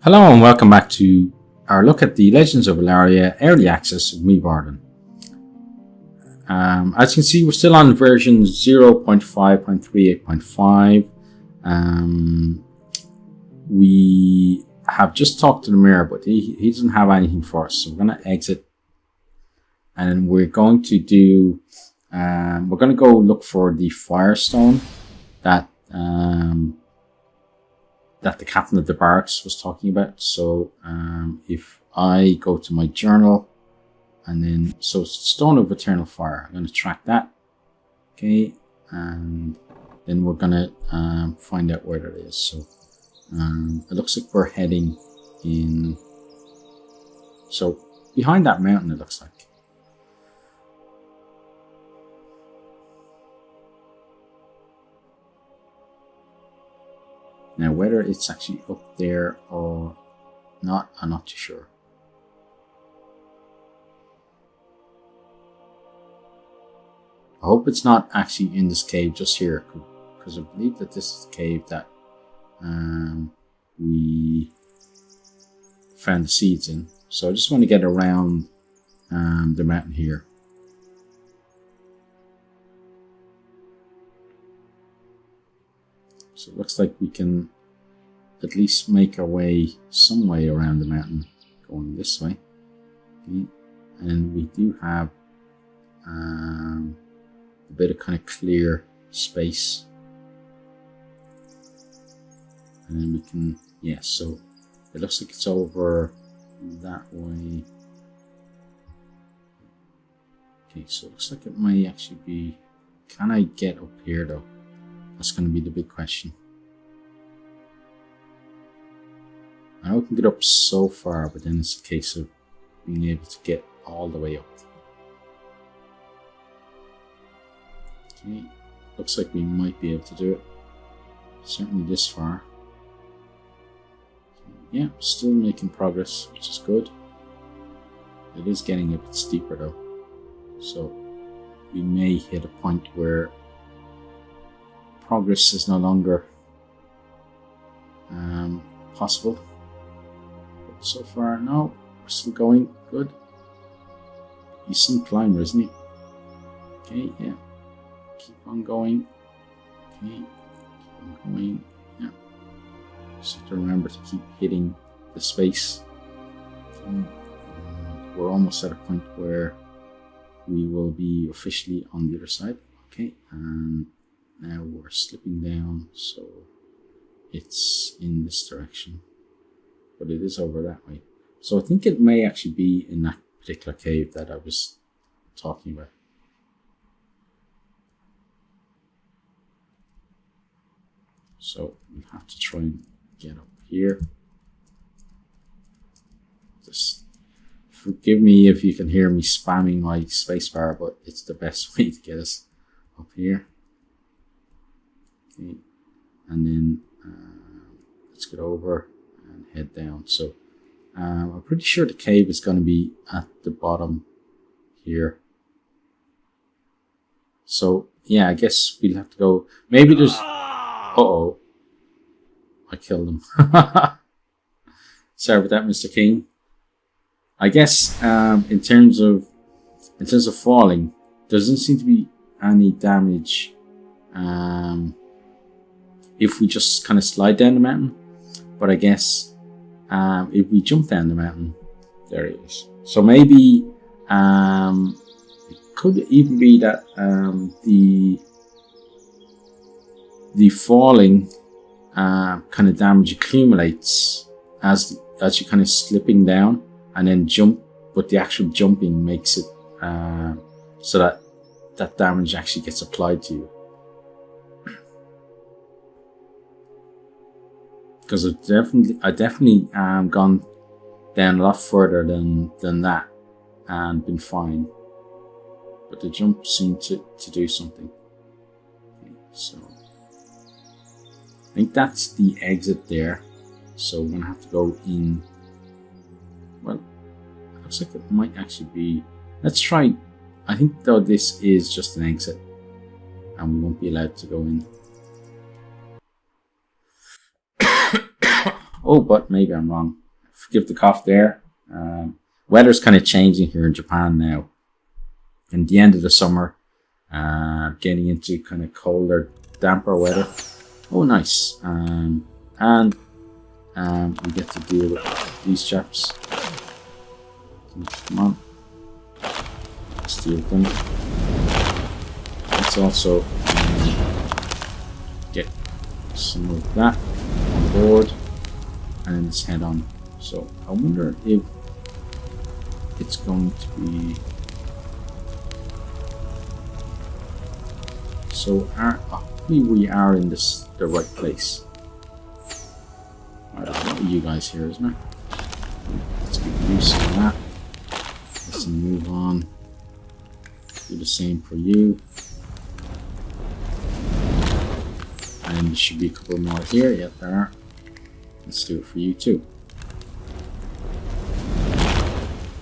Hello and welcome back to our look at the Legends of Ellaria Early Access with me, Barden. As you can see, we're still on version 0.5.38.5. We have just talked to the mirror, but he doesn't have anything for us, so we're going to exit. And we're going to do, we're going to go look for the Firestone that the captain of the barracks was talking about. So if I go to my journal and then, so Stone of Eternal Fire, I'm going to track that. Okay, and then we're going to find out where it is. So it looks like we're heading in, so behind that mountain it looks like. Now, whether it's actually up there or not, I'm not too sure. I hope it's not actually in this cave just here, because I believe that this is the cave that we found the seeds in. So I just want to get around the mountain here. So it looks like we can at least make our way some way around the mountain going this way. Okay. And we do have a bit of kind of clear space. And then we can, yeah, so it looks like it's over that way. Okay, so it looks like it might actually be, can I get up here though? That's going to be the big question. I know we can get up so far, but then it's a case of being able to get all the way up. Okay, looks like we might be able to do it. Certainly this far. Yeah, still making progress, which is good. It is getting a bit steeper though. So we may hit a point where progress is no longer possible. But so far, no, we're still going good. He's some climber, isn't he? Okay, yeah. Keep on going. Okay, keep on going. Yeah. Just have to remember to keep hitting the space. Okay. And we're almost at a point where we will be officially on the other side. Okay, and now we're slipping down, so it's in this direction, but it is over that way. So I think it may actually be in that particular cave that I was talking about. So we'll have to try and get up here. Just forgive me if you can hear me spamming my spacebar, but it's the best way to get us up here. Okay, and then let's get over and head down. So I'm pretty sure the cave is going to be at the bottom here. So yeah, I guess we'll have to go. Maybe there's. Uh-oh, I killed him. Sorry about that, Mr. King. I guess in terms of falling, there doesn't seem to be any damage. If we just kind of slide down the mountain, but I guess if we jump down the mountain, there it is. So maybe it could even be that the falling kind of damage accumulates as you're kind of slipping down and then jump, but the actual jumping makes it so that damage actually gets applied to you. Because I definitely gone down a lot further than that and been fine. But the jump seemed to do something. Okay, so I think that's the exit there. So we're gonna have to go in. Well, it looks like it might actually be. Let's try. I think though this is just an exit, and we won't be allowed to go in. Oh, but maybe I'm wrong. Forgive the cough there. Weather's kind of changing here in Japan now. In the end of the summer, getting into kind of colder, damper weather. Oh, nice. And we get to deal with these chaps. Come on. Let's deal with them. Let's also get some of that on board. And then let's head on. So I wonder if it's going to be... So hopefully we are in the right place. Alright, what are you guys here, isn't it? Let's get used to that. Let's move on. Do the same for you. And there should be a couple more here. Yep, there are. Let's do it for you too.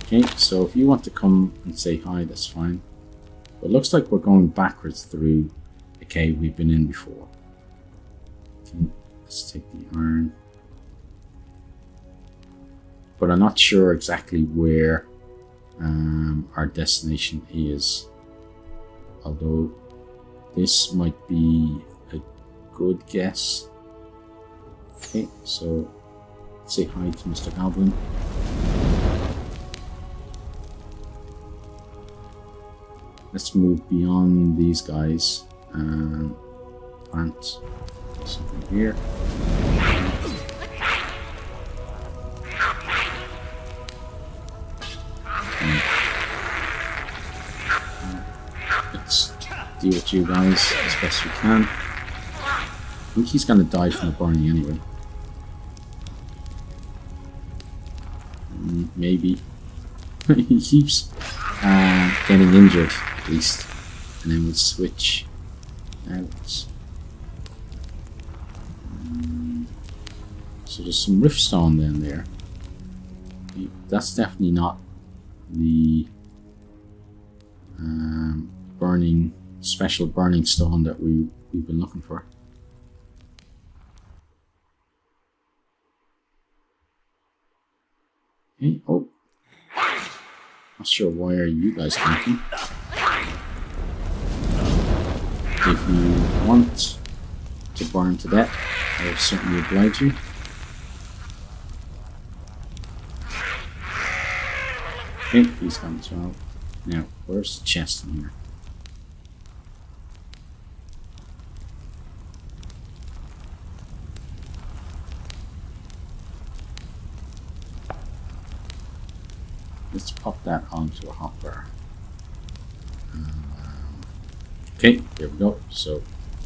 Okay, so if you want to come and say hi, that's fine. But it looks like we're going backwards through a cave we've been in before. Okay, let's take the iron. But I'm not sure exactly where our destination is. Although this might be a good guess. Okay, so let's say hi to Mr. Goblin. Let's move beyond these guys and plant something here. Let's deal with you guys as best we can. I think he's gonna die from the burning anyway. Maybe. He keeps getting injured at least. And then we'll switch out. So there's some riftstone down there. That's definitely not the special burning stone that we've been looking for. Okay, oh. Not sure why are you guys thinking. If you want to burn to death, I will certainly oblige you. Okay, he's gone as well. Now, where's the chest in here? Let's pop that onto a hopper. Okay, there we go. So,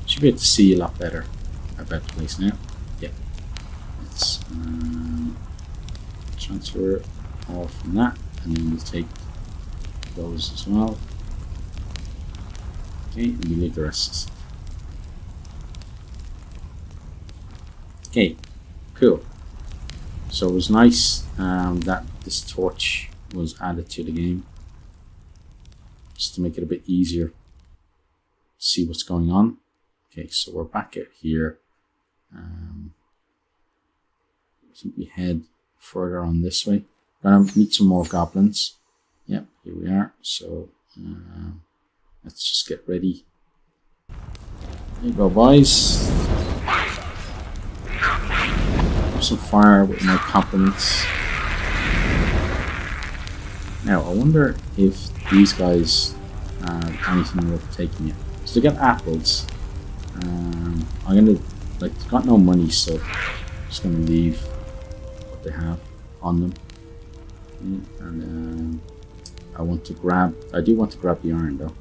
should be able to see a lot better about the place now. Yeah. Let's transfer all from that, and then we'll take those as well. Okay, and we leave the rest of the stuff. Okay, cool. So it was nice that this torch was added to the game, just to make it a bit easier to see what's going on. Okay, so we're back out here. I think we head further on this way. Gonna meet some more goblins. Yep, here we are. So let's just get ready. There you go, boys. Have some fire with my compliments. Now, I wonder if these guys have anything worth taking yet. So they got apples. I'm gonna, like, they've got no money, so I'm just gonna leave what they have on them. And I do want to grab the iron though.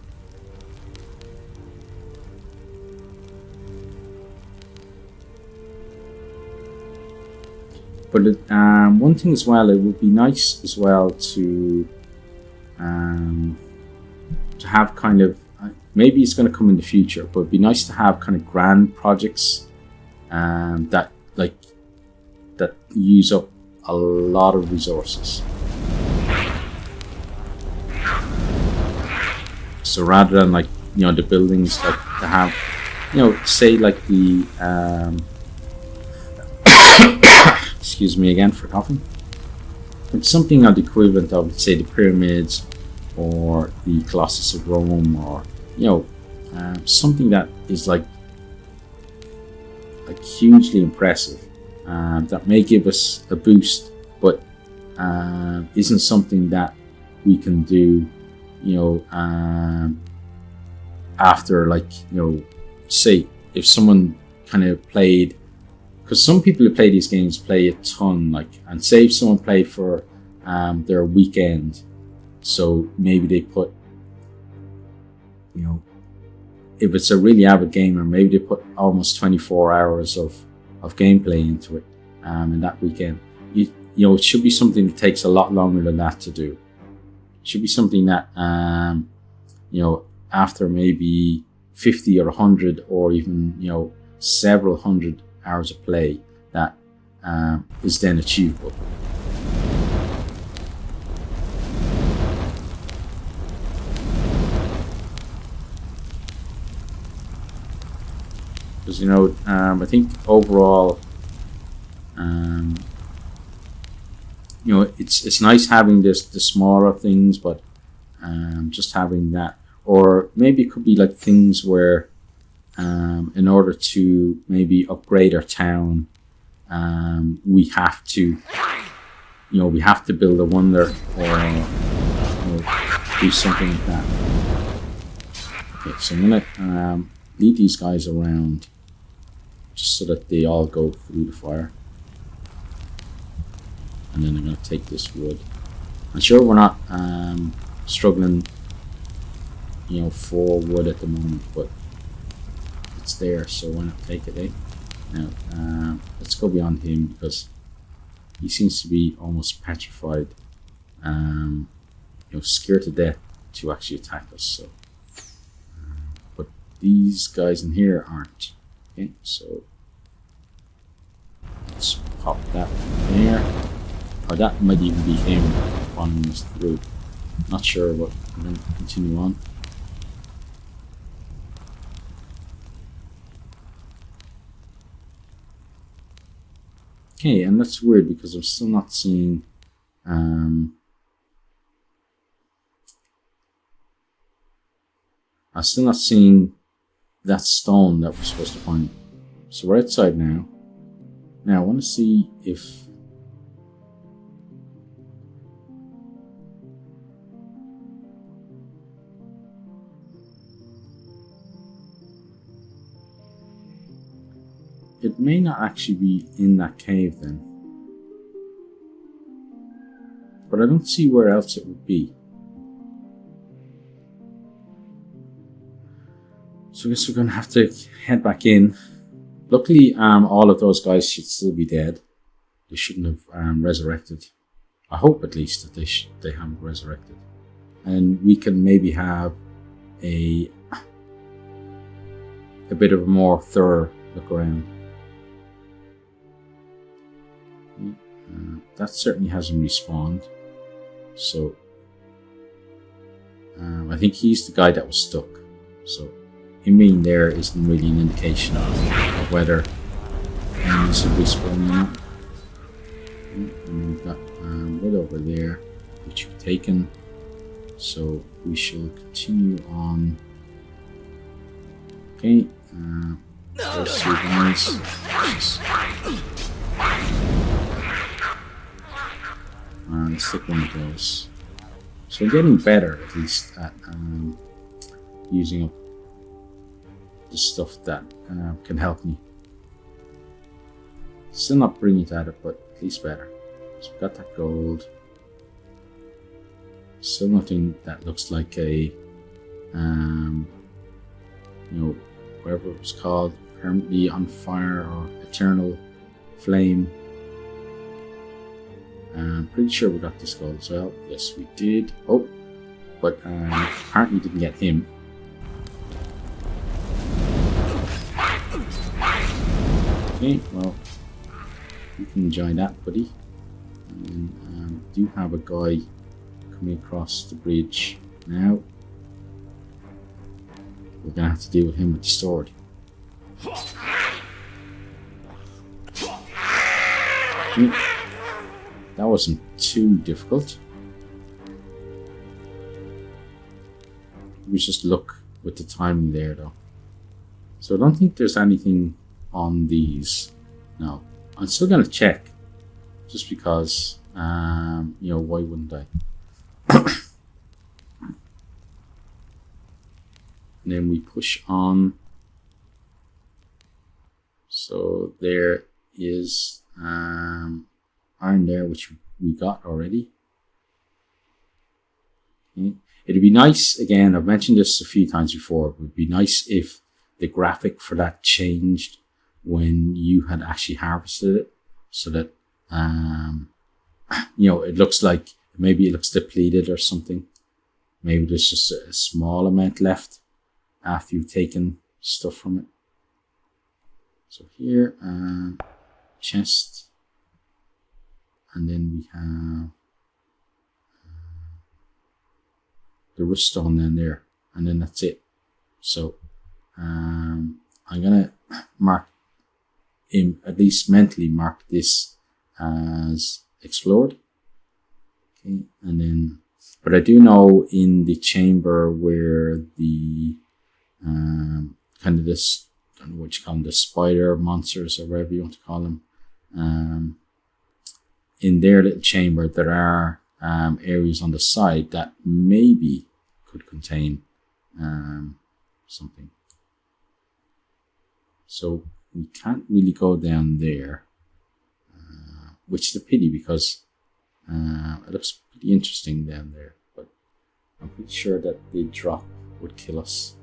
But one thing as well, it would be nice as well to have kind of, maybe it's going to come in the future, but it'd be nice to have kind of grand projects that use up a lot of resources. So rather than, like, you know, the buildings, like, to have, you know, say like the excuse me again for coughing. It's something of the equivalent of, let's say, the pyramids or the Colossus of Rome, or something that is like hugely impressive, that may give us a boost, but isn't something that we can do, after, say if someone kind of played, because some people who play these games play a ton, and say if someone played for their weekend, so maybe they put, if it's a really avid gamer, maybe they put almost 24 hours of gameplay into it in that weekend. It should be something that takes a lot longer than that to do. It should be something that, after maybe 50 or 100 or even, several hundred hours of play, that is then achievable. Because I think overall, it's nice having the smaller things, but just having that, or maybe it could be like things where, in order to maybe upgrade our town, we have to build a wonder, or do something like that. Okay, so I'm gonna lead these guys around, just so that they all go through the fire. And then I'm going to take this wood. I'm sure we're not struggling, for wood at the moment, but it's there, so why not take it, eh? Now, let's go beyond him, because he seems to be almost petrified, scared to death to actually attack us. So, but these guys in here aren't. Okay, so let's pop that one there. Or that might even be him following us through. Not sure, but I'm going to continue on. Okay, and that's weird because I'm still not seeing that stone that we're supposed to find. So we're outside now. Now I want to see if it may not actually be in that cave then, but I don't see where else it would be. So I guess we're gonna have to head back in. Luckily, all of those guys should still be dead. They shouldn't have resurrected. I hope at least that they haven't resurrected, and we can maybe have a bit of a more thorough look around. That certainly hasn't respawned, so I think he's the guy that was stuck. So him being there isn't really an indication of whether enemies have respawned or not. And we've got wood over there, which we've taken. So we shall continue on. Okay, there's two guys. Let's stick one of those. So we're getting better, at least, at using up the stuff that can help me. Still not brilliant at it, but at least better. So we've got that gold. Still nothing that looks like a, whatever it was called, permanently on fire or eternal flame. I'm pretty sure we got this gold as well. Yes, we did. Oh, but apparently didn't get him. Okay, well, you can enjoy that, buddy. And do have a guy coming across the bridge now. We're gonna have to deal with him with the sword. That wasn't too difficult. We just look with the timing there though. So I don't think there's anything on these. No, I'm still gonna check, just because, you know, why wouldn't I? And then we push on. So there is iron there, which we got already. Okay. It'd be nice, again, I've mentioned this a few times before, it would be nice if the graphic for that changed when you had actually harvested it, so that, you know, it looks like, maybe it looks depleted or something. Maybe there's just a small amount left after you've taken stuff from it. So here, chest, and then we have the ruststone down there, and then that's it. So I'm gonna mark, at least mentally mark this as explored. Okay, and then, but I do know in the chamber where the kind of this, I don't know what you call them, the spider monsters or whatever you want to call them, in their little chamber there are areas on the side that maybe could contain something. So we can't really go down there, which is a pity, because it looks pretty interesting down there, but I'm pretty sure that the drop would kill us,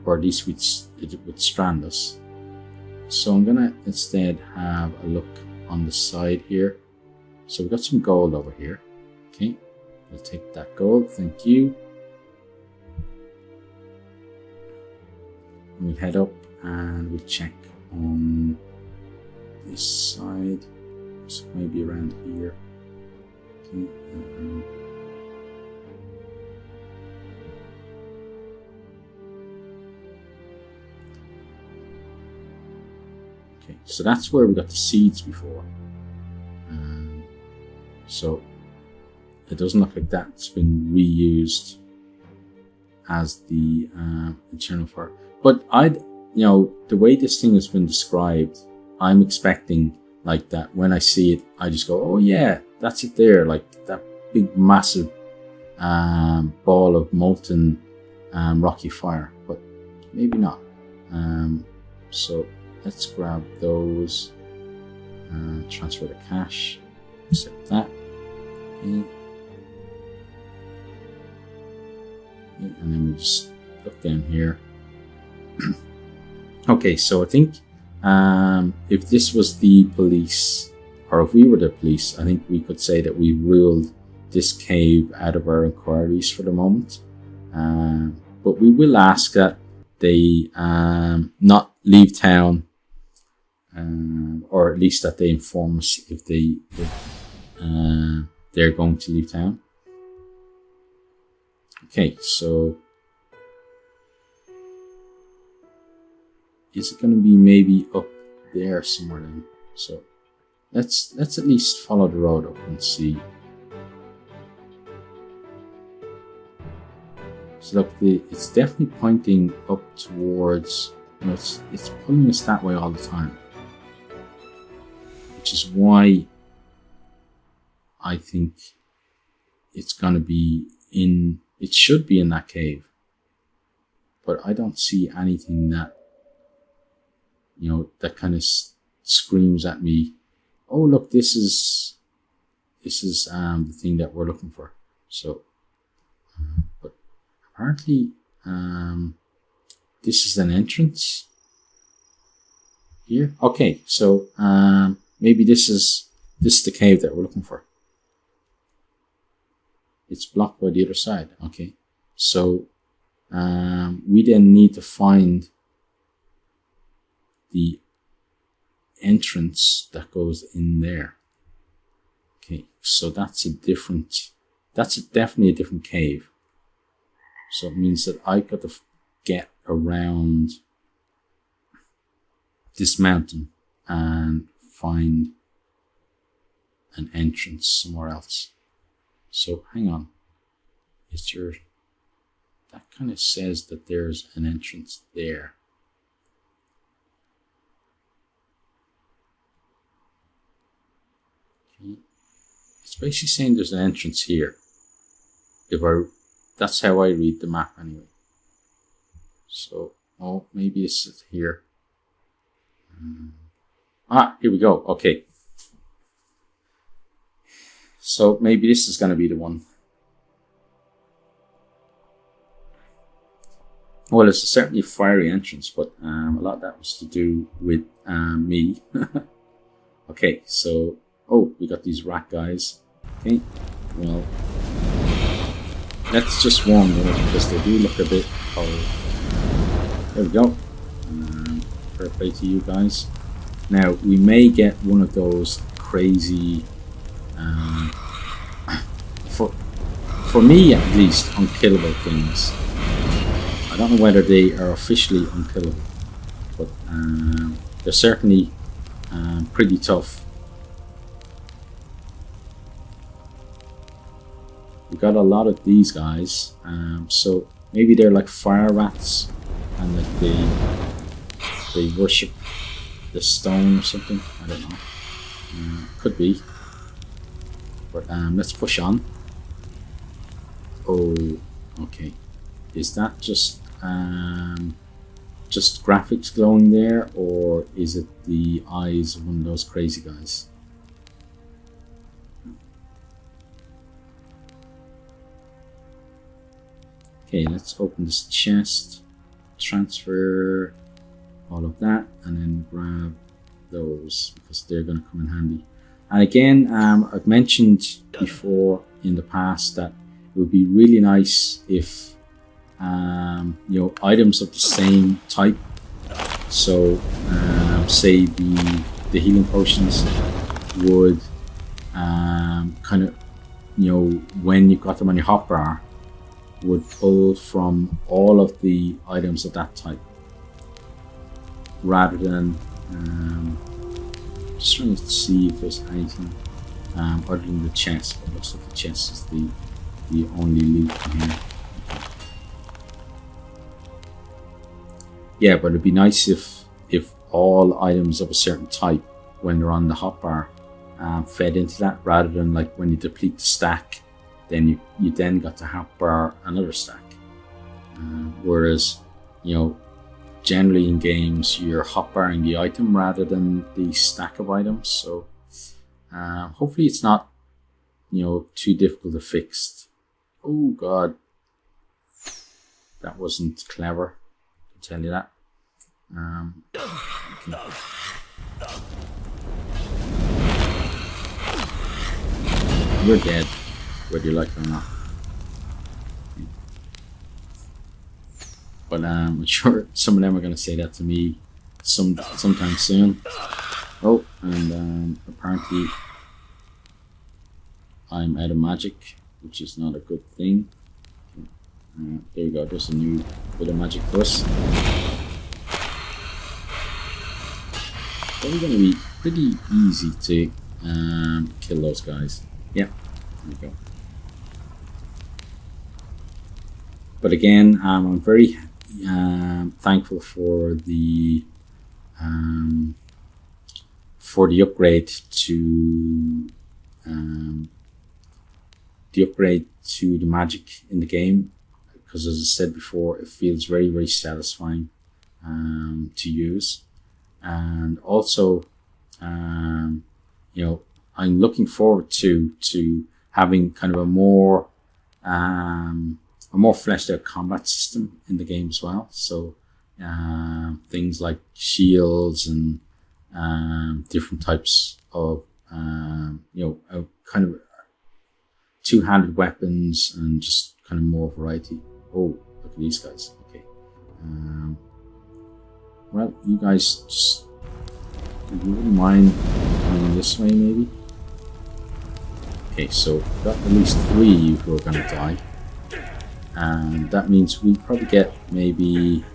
or at least it would strand us. So I'm gonna instead have a look on the side here. So we've got some gold over here. Okay, we'll take that gold, thank you. And we'll head up and we'll check on this side. So maybe around here. Okay, okay, so that's where we got the seeds before. So it doesn't look like that's been reused as the internal fire. But you know, the way this thing has been described, I'm expecting like that. When I see it, I just go, oh yeah, that's it there. Like that big massive ball of molten rocky fire, but maybe not. So let's grab those, transfer the cash, accept that. Okay. And then we just look down here. Okay, so I think if this was the police, or if we were the police, I think we could say that we ruled this cave out of our inquiries for the moment. But we will ask that they not leave town, or at least that they inform us if they're going to leave town. Okay, so is it going to be maybe up there somewhere then? So let's at least follow the road up and see. So look, it's definitely pointing up towards, you know, it's pulling us that way all the time, which is why I think it's going to be in, it should be in that cave, but I don't see anything that, you know, that kind of screams at me, oh look, this is the thing that we're looking for. So but apparently this is an entrance here. Okay, so maybe this is the cave that we're looking for. It's blocked by the other side. Okay, so we then need to find the entrance that goes in there. Okay, so that's definitely a different cave. So it means that I got to get around this mountain and find an entrance somewhere else. So hang on. Is there... That kind of says that there's an entrance there. Okay. It's basically saying there's an entrance here. That's how I read the map anyway. So, oh, maybe it's here. Here we go. Okay. So maybe this is going to be the one. Well, it's certainly a fiery entrance, but a lot of that was to do with me. Okay, so... Oh, we got these rat guys. Okay, well... Let's just warm them up, because they do look a bit cold. There we go. Fair play to you guys. Now, we may get one of those crazy... for me, at least, unkillable things. I don't know whether they are officially unkillable, but they're certainly pretty tough. We got a lot of these guys, so maybe they're like fire rats, and like they worship the stone or something. I don't know. Could be. But let's push on. Oh, okay. Is that just graphics glowing there, or is it the eyes of one of those crazy guys? Okay, let's open this chest, transfer all of that, and then grab those, because they're going to come in handy. And again, I've mentioned before in the past that it would be really nice if you know, items of the same type, so say the healing potions would kind of, you know, when you've got them on your hotbar, would pull from all of the items of that type, rather than just trying to see if there's anything other than the chest. It looks like the chest is the only loot in here. Yeah, but it'd be nice if all items of a certain type, when they're on the hotbar, fed into that, rather than like when you deplete the stack, then you then got to hotbar another stack. Whereas, you know, generally in games you're hotbarring the item rather than the stack of items. So hopefully it's not, you know, too difficult to fix. Oh god, that wasn't clever, I can tell you that. Okay. You're dead, whether you like it or not. But I'm sure some of them are going to say that to me sometime soon. Oh, and apparently I'm out of magic, which is not a good thing. There you go, there's a new bit of magic for us. Probably going to be pretty easy to kill those guys. Yeah, there we go. But again, I'm very thankful for the upgrade to the magic in the game, because as I said before, it feels very, very satisfying to use. And also, you know, I'm looking forward to having kind of a more fleshed out combat system in the game as well. So things like shields and different types of you know, kind of two-handed weapons, and just kind of more variety. Oh, look at these guys. Okay. Well, you guys just, if you wouldn't mind coming this way, maybe. Okay, so got at least 3 of you who are going to die. And that means we probably get maybe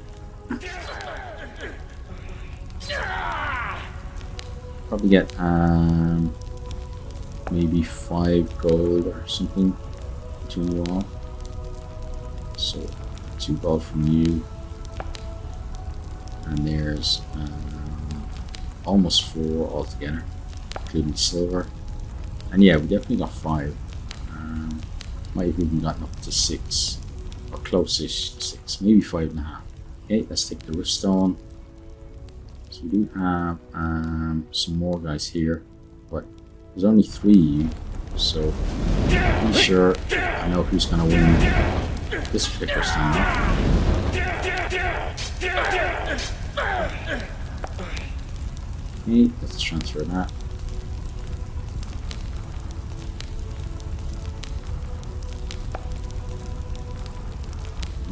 maybe 5 gold or something between you all. So 2 gold from you, and there's almost 4 altogether, including silver. And yeah, we definitely got 5. Might have even gotten up to 6, or close-ish to 6, maybe 5.5. Okay, let's take the riftstone. So we do have some more guys here, but there's only 3 of you, so I'm sure I know who's going to win this particular standoff. Okay, let's transfer that.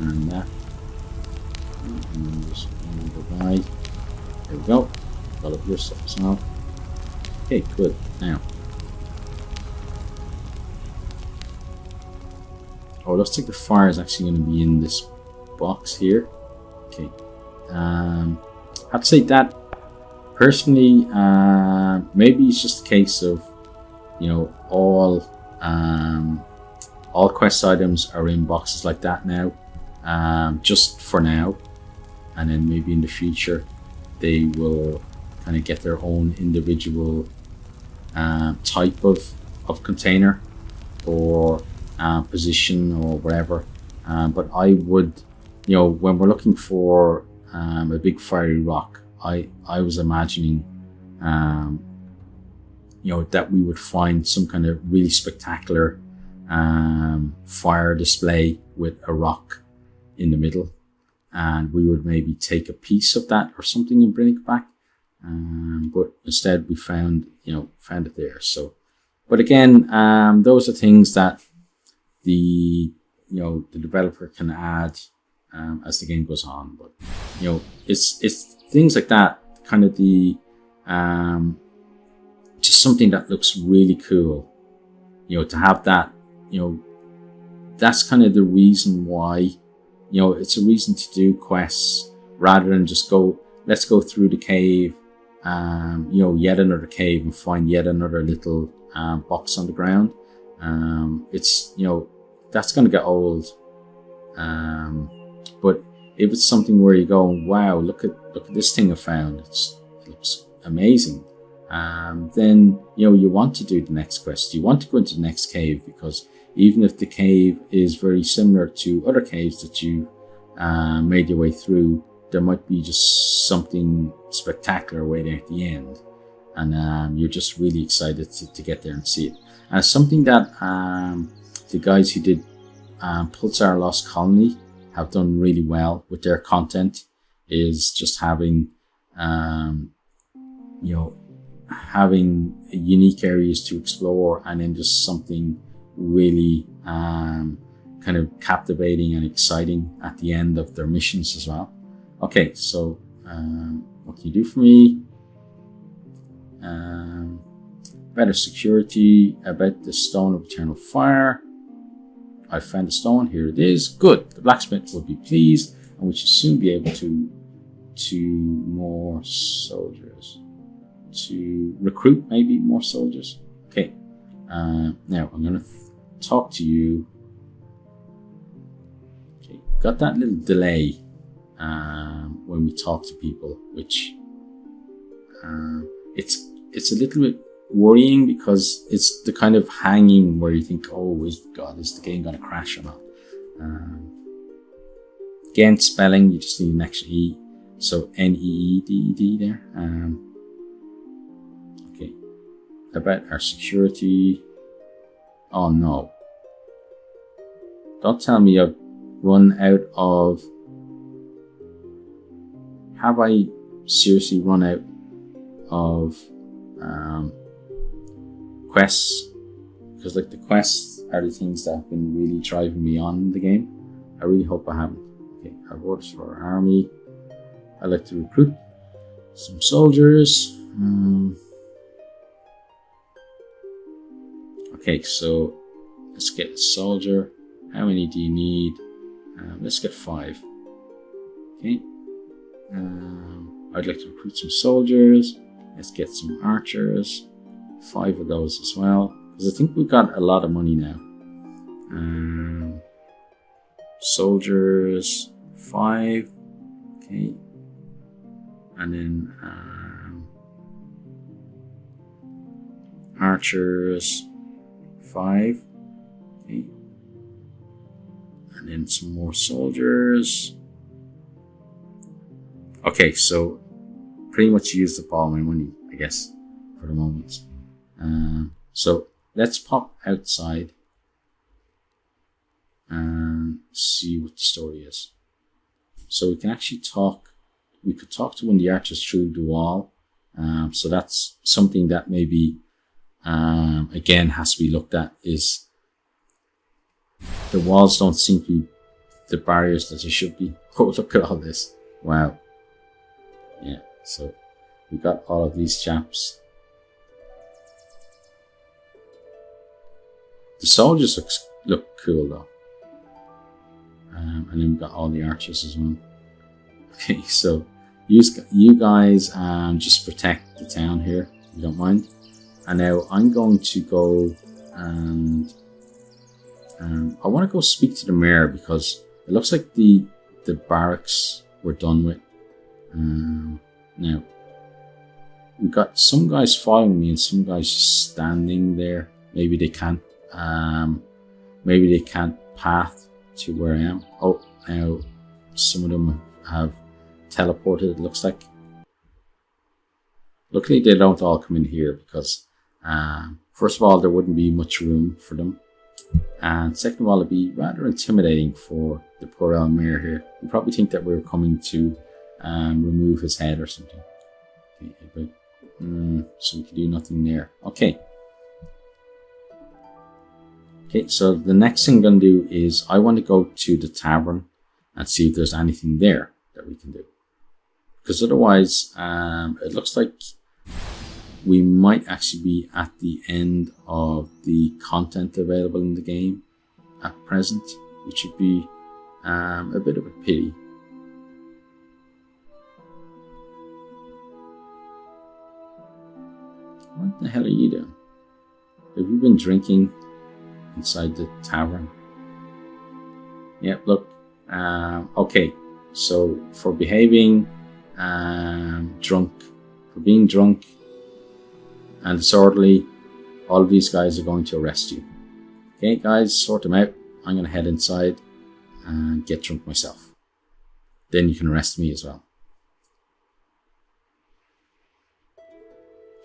And that. And then just one guy. There we go. Got up your stuff as well. Okay, good. Now. Oh, it looks like the fire is actually going to be in this box here. Okay. I have to say that personally, maybe it's just a case of, you know, all quest items are in boxes like that now, just for now, and then maybe in the future they will kind of get their own individual type of container or position or whatever. But I would, you know, when we're looking for a big fiery rock, I was imagining, you know, that we would find some kind of really spectacular fire display with a rock in the middle, and we would maybe take a piece of that or something and bring it back. But instead we found it there. So, but again, those are things that the developer can add as the game goes on. But you know, it's things like that, kind of the just something that looks really cool. You know, to have that, you know, that's kind of the reason why, you know, it's a reason to do quests rather than just let's go through the cave, you know, yet another cave and find yet another little box on the ground. It's, you know, that's going to get old. But if it's something where you go, wow, look at this thing I found, it looks amazing. Then, you know, you want to do the next quest. You want to go into the next cave, because even if the cave is very similar to other caves that you made your way through, there might be just something spectacular waiting at the end, and you're just really excited to get there and see it. And it's something that the guys who did Pulsar Lost Colony have done really well with their content, is just having you know, having unique areas to explore, and then just something really kind of captivating and exciting at the end of their missions as well. Okay, so what can you do for me? Better security, about the stone of eternal fire. I found the stone, here it is. Good, the blacksmith will be pleased, and we should soon be able to more soldiers, to recruit maybe more soldiers. Okay, now I'm going to talk to you. Okay, got that little delay when we talk to people, which it's a little bit worrying, because it's the kind of hanging where you think, oh, is the game going to crash or not? Again, spelling, you just need an extra E, so N-E-E-D-E-D there. Okay, about our security. Oh no, don't tell me I've run out of... Have I seriously run out of quests? Because like, the quests are the things that have been really driving me on in the game. I really hope I haven't. Okay, our orders for our army. I'd like to recruit some soldiers. Okay, so let's get a soldier. How many do you need? Let's get 5. Okay. I'd like to recruit some soldiers. Let's get some archers. 5 of those as well. because I think we've got a lot of money now. Soldiers 5, okay, and then archers 5, okay, and then some more soldiers. Okay, so pretty much used up all my money, I guess, for the moment. So let's pop outside and see what the story is. So we can actually talk. We could talk to one of the archers through the wall. So that's something that maybe again has to be looked at. Is the walls don't seem to be the barriers that they should be. Oh, look at all this! Wow. Yeah. So we got all of these chaps. The soldiers look cool though. And then we've got all the archers as well. Okay, so you guys just protect the town here, if you don't mind. And now I'm going to go and I want to go speak to the mayor, because it looks like the barracks were done with. Now we've got some guys following me and some guys just standing there. Maybe they can't path to where I am. Oh, now some of them have teleported, it looks like. Luckily they don't all come in here, because first of all, there wouldn't be much room for them, and second of all, it'd be rather intimidating for the poor old mayor here. You probably think that we're coming to remove his head or something. Okay, but so we can do nothing there. Okay, so the next thing I'm going to do is I want to go to the tavern and see if there's anything there that we can do. Because otherwise, it looks like we might actually be at the end of the content available in the game at present, which would be a bit of a pity. What the hell are you doing? Have you been drinking inside the tavern? Yep, look. Okay, so for behaving drunk, for being drunk and disorderly, all of these guys are going to arrest you. Okay, guys, sort them out. I'm going to head inside and get drunk myself. Then you can arrest me as well.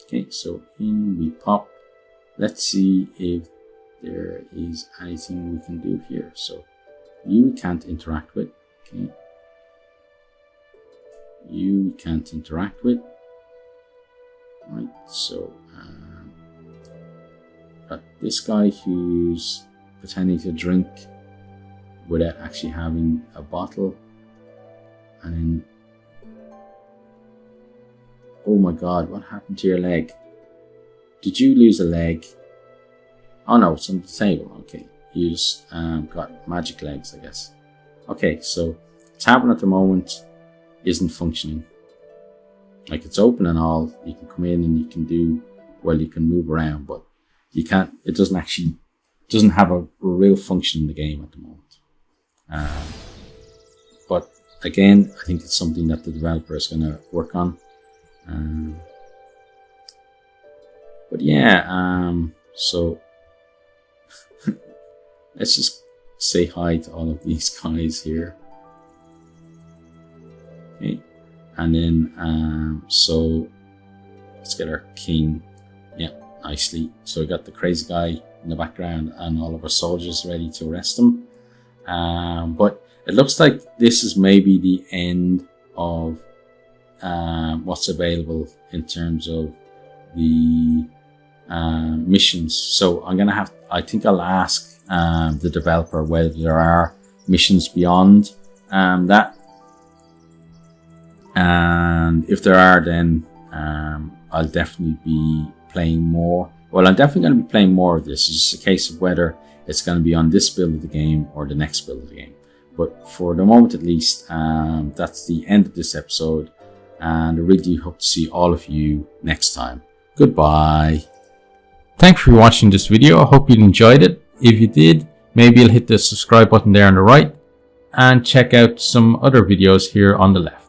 Okay, so in we pop. Let's see if there is anything we can do here. So you can't interact with. Okay. You can't interact with. Right, so got this guy who's pretending to drink without actually having a bottle. And then, oh my god, what happened to your leg? Did you lose a leg? Oh no, it's on the table. Okay, you just got magic legs, I guess. Okay, so tavern at the moment isn't functioning. Like, it's open and all, you can come in and you can do, well, you can move around, but you can't, it doesn't have a real function in the game at the moment. But again, I think it's something that the developer is going to work on. But yeah, so let's just say hi to all of these guys here. Okay, and then so let's get our king. Yeah, nicely. So we got the crazy guy in the background and all of our soldiers ready to arrest him. But it looks like this is maybe the end of what's available in terms of the missions. So I'm gonna I think I'll ask the developer whether there are missions beyond that, and if there are, then I'll definitely be playing more. Well, I'm definitely going to be playing more of this. It's just a case of whether it's going to be on this build of the game or the next build of the game. But for the moment, at least, that's the end of this episode, and I really do hope to see all of you next time. Goodbye. Thanks for watching this video. I hope you enjoyed it. If you did, maybe you'll hit the subscribe button there on the right and check out some other videos here on the left.